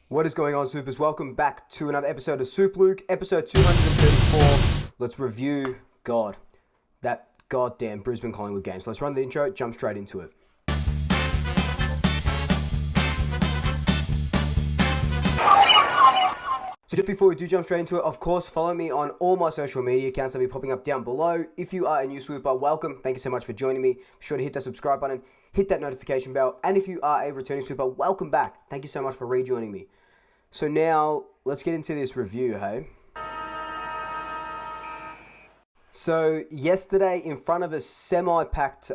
What is going on, Supers? Welcome back to another episode of Soup Luke, episode 234. Let's review that goddamn Brisbane Collingwood game. So let's run the intro, jump straight into it. So just before we do jump straight into it, of course, follow me on all my social media accounts that will be popping up down below. If you are a new Swooper, welcome. Thank you so much for joining me. Be sure to hit that subscribe button, hit that notification bell. And if you are a returning Swooper, welcome back. Thank you so much for rejoining me. So now, let's get into this review, hey? So yesterday, in front of a semi-packed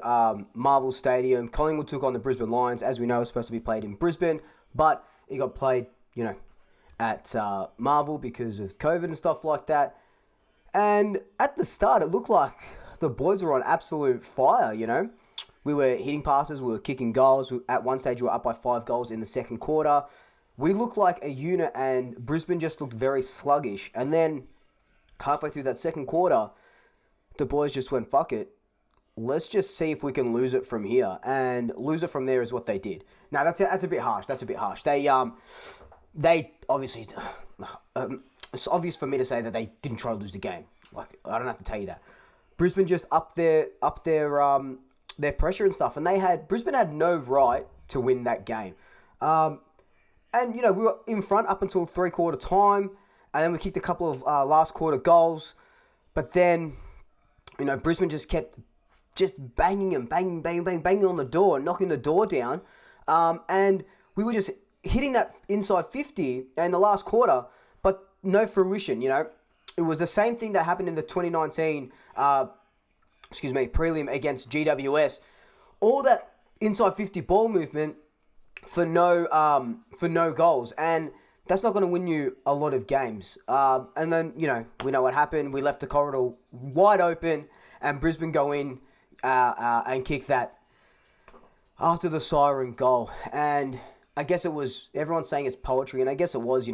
Marvel Stadium, Collingwood took on the Brisbane Lions. As we know, it's supposed to be played in Brisbane, but it got played, at Marvel because of COVID and stuff like that. And at the start, it looked like the boys were on absolute fire, We were hitting passes, we were kicking goals. At one stage, we were up by 5 goals in the second quarter. We looked like a unit, and Brisbane just looked very sluggish. And then, halfway through that second quarter, the boys just went, fuck it. Let's just see if we can lose it from here. And lose it from there is what they did. Now, that's a bit harsh. They obviously, it's obvious for me to say that they didn't try to lose the game. Like, I don't have to tell you that. Brisbane just upped their pressure and stuff, and Brisbane had no right to win that game. And we were in front up until 3/4 time, and then we kicked a couple of last quarter goals, but then Brisbane just kept banging on the door, knocking the door down, and we were just hitting that inside 50 in the last quarter, but no fruition, It was the same thing that happened in the 2019, prelim against GWS. All that inside 50 ball movement for no goals, and that's not going to win you a lot of games. And then, we know what happened. We left the corridor wide open, and Brisbane go in and kick that after the siren goal. And I guess it was, everyone's saying it's poetry, and I guess it was,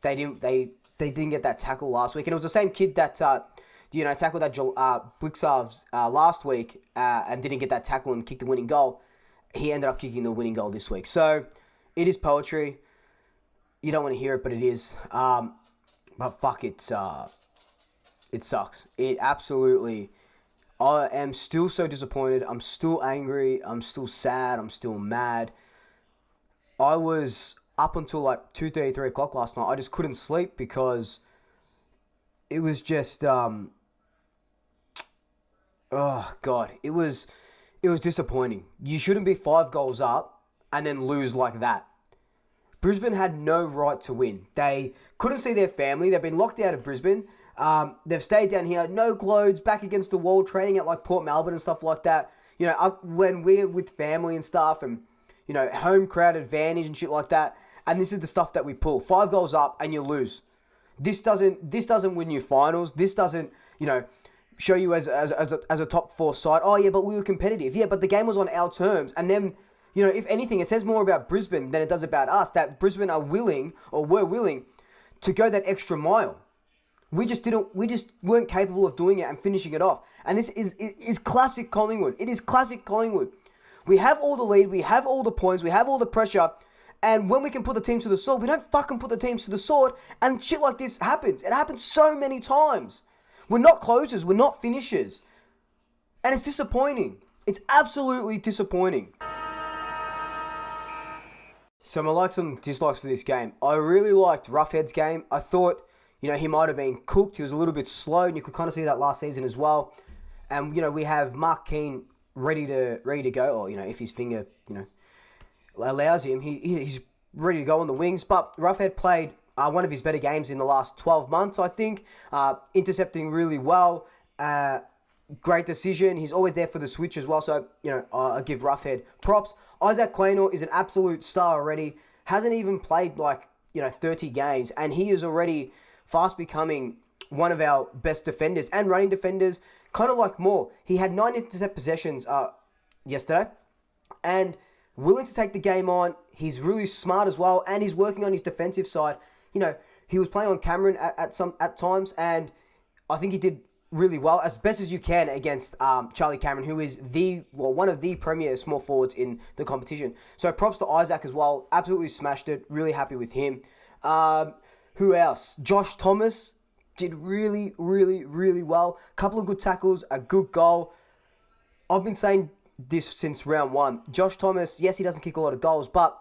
they didn't get that tackle last week. And it was the same kid that, tackled that Blixarves last week and didn't get that tackle and kicked the winning goal. He ended up kicking the winning goal this week. So, it is poetry. You don't want to hear it, but it is. But fuck, it sucks. It absolutely... I am still so disappointed. I'm still angry. I'm still sad. I'm still mad. I was up until like 2:30, 3 o'clock last night. I just couldn't sleep because it was just... oh, God. It was disappointing. You shouldn't be 5 goals up and then lose like that. Brisbane had no right to win. They couldn't see their family. They've been locked out of Brisbane. They've stayed down here, no clothes, back against the wall, training at like Port Melbourne and stuff like that. When we're with family and stuff and, home crowd advantage and shit like that. And this is the stuff that we pull. 5 goals up and you lose. This doesn't win you finals. This doesn't, show you as a top 4 side. Oh, yeah, but we were competitive. Yeah, but the game was on our terms. And then, if anything, it says more about Brisbane than it does about us, that Brisbane were willing to go that extra mile. We just weren't capable of doing it and finishing it off. And this is classic Collingwood. It is classic Collingwood. We have all the lead, we have all the points, we have all the pressure, and when we can put the teams to the sword, we don't fucking put the teams to the sword, and shit like this happens. It happens so many times. We're not closers, we're not finishers. And it's disappointing. It's absolutely disappointing. So my likes and dislikes for this game. I really liked Roughhead's game. I thought, he might have been cooked. He was a little bit slow, and you could kind of see that last season as well. And, we have Mark Keane ready to go, or, if his finger, allows him, he's ready to go on the wings. But Roughhead played one of his better games in the last 12 months, I think. Intercepting really well. Great decision. He's always there for the switch as well. So, I give Roughhead props. Isaac Quaynor is an absolute star already. Hasn't even played 30 games. And he is already fast becoming one of our best defenders and running defenders. Kind of like Moore. He had 9 intercept possessions yesterday. And willing to take the game on. He's really smart as well. And he's working on his defensive side. He was playing on Cameron at times. And I think he did really well, as best as you can against Charlie Cameron, who is one of the premier small forwards in the competition. So props to Isaac as well. Absolutely smashed it. Really happy with him. Who else? Josh Thomas did really, really, really well. Couple of good tackles, a good goal. I've been saying this since round one. Josh Thomas, yes, he doesn't kick a lot of goals, but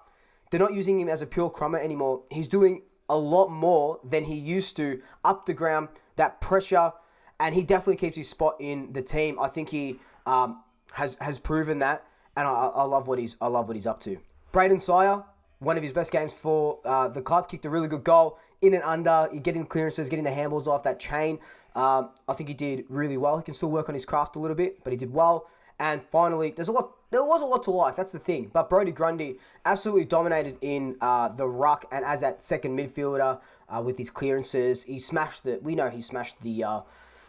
they're not using him as a pure crummer anymore. He's doing a lot more than he used to up the ground, that pressure, and he definitely keeps his spot in the team. I think he has proven that, and I love what he's up to. Braden Sire, one of his best games for the club, kicked a really good goal in and under, getting clearances, getting the handballs off that chain. I think he did really well. He can still work on his craft a little bit, but he did well. And finally, there was a lot to like, that's the thing. But Brodie Grundy absolutely dominated in the ruck and as that second midfielder with his clearances. He smashed we know he smashed the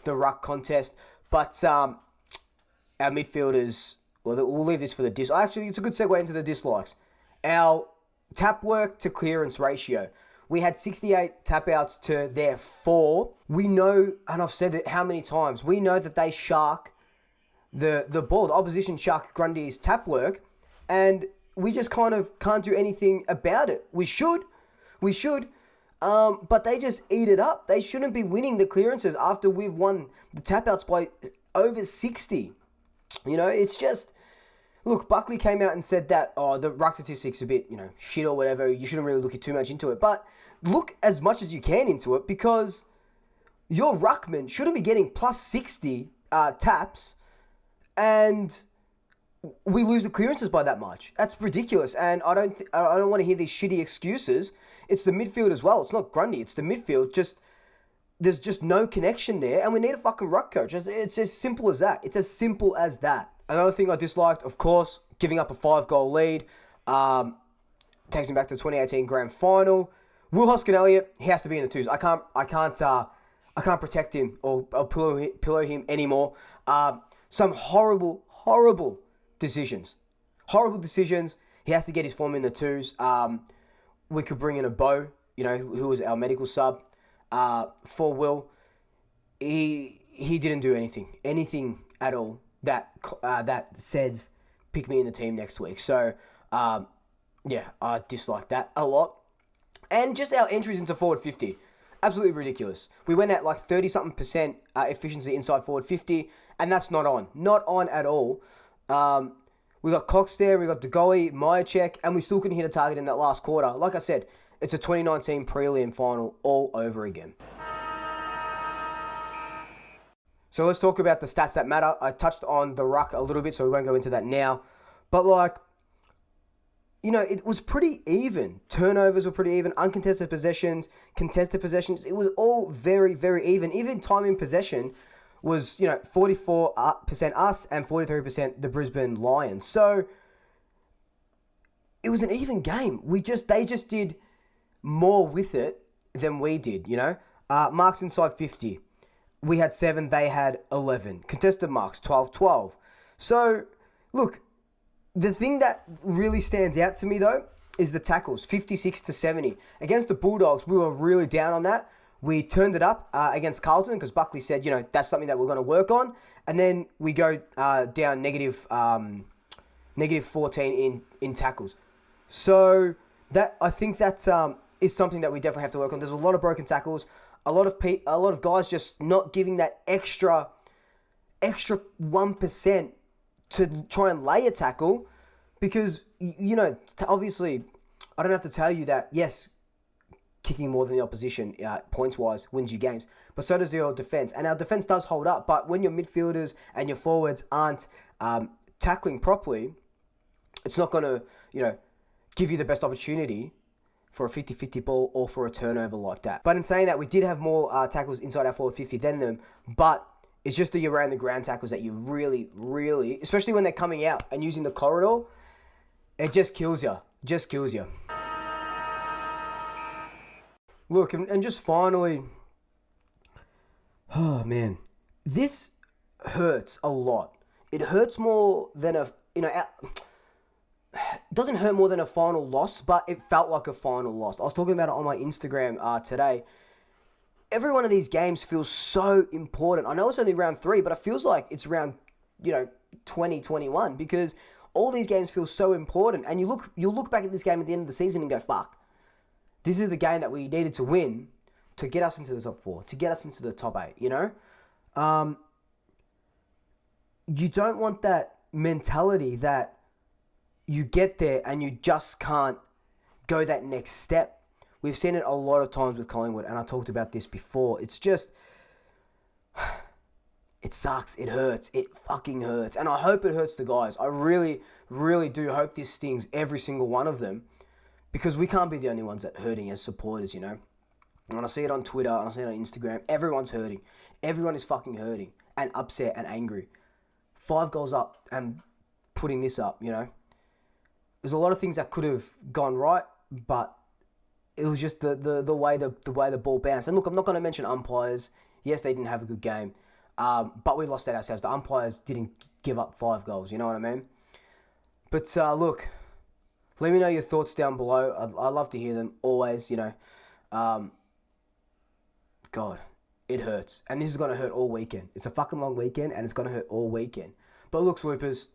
ruck contest. But our midfielders, well, we'll leave this for the actually, it's a good segue into the dislikes. Our tap work to clearance ratio. We had 68 tap outs to their 4. We know, and I've said it how many times, we know that they shark the ball, the opposition shark Grundy's tap work, and we just kind of can't do anything about it. We should, but they just eat it up. They shouldn't be winning the clearances after we've won the tap outs by over 60. You know, it's just, look, Buckley came out and said that, the ruck statistics are a bit, shit or whatever. You shouldn't really look too much into it, but look as much as you can into it, because your ruckman shouldn't be getting plus 60 taps, and we lose the clearances by that much. That's ridiculous, and I don't want to hear these shitty excuses. It's the midfield as well. It's not Grundy. It's the midfield. There's just no connection there, and we need a fucking ruck coach. It's as simple as that. It's as simple as that. Another thing I disliked, of course, giving up a 5-goal lead, takes him back to the 2018 Grand Final. Will Hoskin-Elliott, he has to be in the 2s. I can't protect him or pillow him anymore. Some horrible decisions. Horrible decisions. He has to get his form in the 2s. We could bring in a Bo, who was our medical sub for Will. He didn't do anything at all that says pick me in the team next week. So yeah, I dislike that a lot. And just our entries into forward 50. Absolutely ridiculous. We went at like 30-something% efficiency inside forward 50, and that's not on. Not on at all. We got Cox there, we got DeGoey, Myercheck, and we still couldn't hit a target in that last quarter. Like I said, it's a 2019 prelim final all over again. So let's talk about the stats that matter. I touched on the ruck a little bit, so we won't go into that now. But it was pretty even. Turnovers were pretty even. Uncontested possessions, contested possessions. It was all very, very even. Even time in possession was, 44% us and 43% the Brisbane Lions. So it was an even game. They just did more with it than we did, Marks inside 50. We had 7, they had 11. Contested marks, 12-12. So, look, the thing that really stands out to me, though, is the tackles, 56-70. Against the Bulldogs, we were really down on that. We turned it up against Carlton because Buckley said, that's something that we're going to work on. And then we go down negative 14 in tackles. So I think that is something that we definitely have to work on. There's a lot of broken tackles. A lot of guys just not giving that extra 1% to try and lay a tackle, because obviously I don't have to tell you that, yes, kicking more than the opposition points wise wins you games, but so does your defense, and our defense does hold up. But when your midfielders and your forwards aren't tackling properly, it's not going to give you the best opportunity for a 50-50 ball or for a turnover like that. But in saying that, we did have more tackles inside our forward 50 than them, but it's just the around the ground tackles that you really, really, especially when they're coming out and using the corridor, it just kills you. Look, and just finally, oh man, this hurts a lot. It hurts more than doesn't hurt more than a final loss, but it felt like a final loss. I was talking about it on my Instagram today. every one of these games feels so important. I know it's only round 3, but it feels like it's round, 2021 because all these games feel so important. And you'll look back at this game at the end of the season and go, fuck, this is the game that we needed to win to get us into the top 4, to get us into the top 8, You don't want that mentality that you get there and you just can't go that next step. We've seen it a lot of times with Collingwood, and I talked about this before. It's just, it sucks. It hurts. It fucking hurts. And I hope it hurts the guys. I really, really do hope this stings every single one of them because we can't be the only ones that are hurting as supporters, And I see it on Twitter, and I see it on Instagram. Everyone's hurting. Everyone is fucking hurting and upset and angry. 5 goals up and putting this up, There's a lot of things that could have gone right, but it was just the way the ball bounced. And look, I'm not going to mention umpires. Yes, they didn't have a good game, but we lost that ourselves. The umpires didn't give up 5 goals. You know what I mean? But look, let me know your thoughts down below. I'd love to hear them always. God, it hurts, and this is going to hurt all weekend. It's a fucking long weekend, and it's going to hurt all weekend. But look, Swoopers,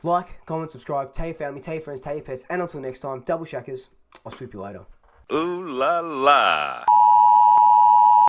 like, comment, subscribe, tell your family, tell your friends, tell your pets, and until next time, double shackers. I'll swoop you later. Ooh la la.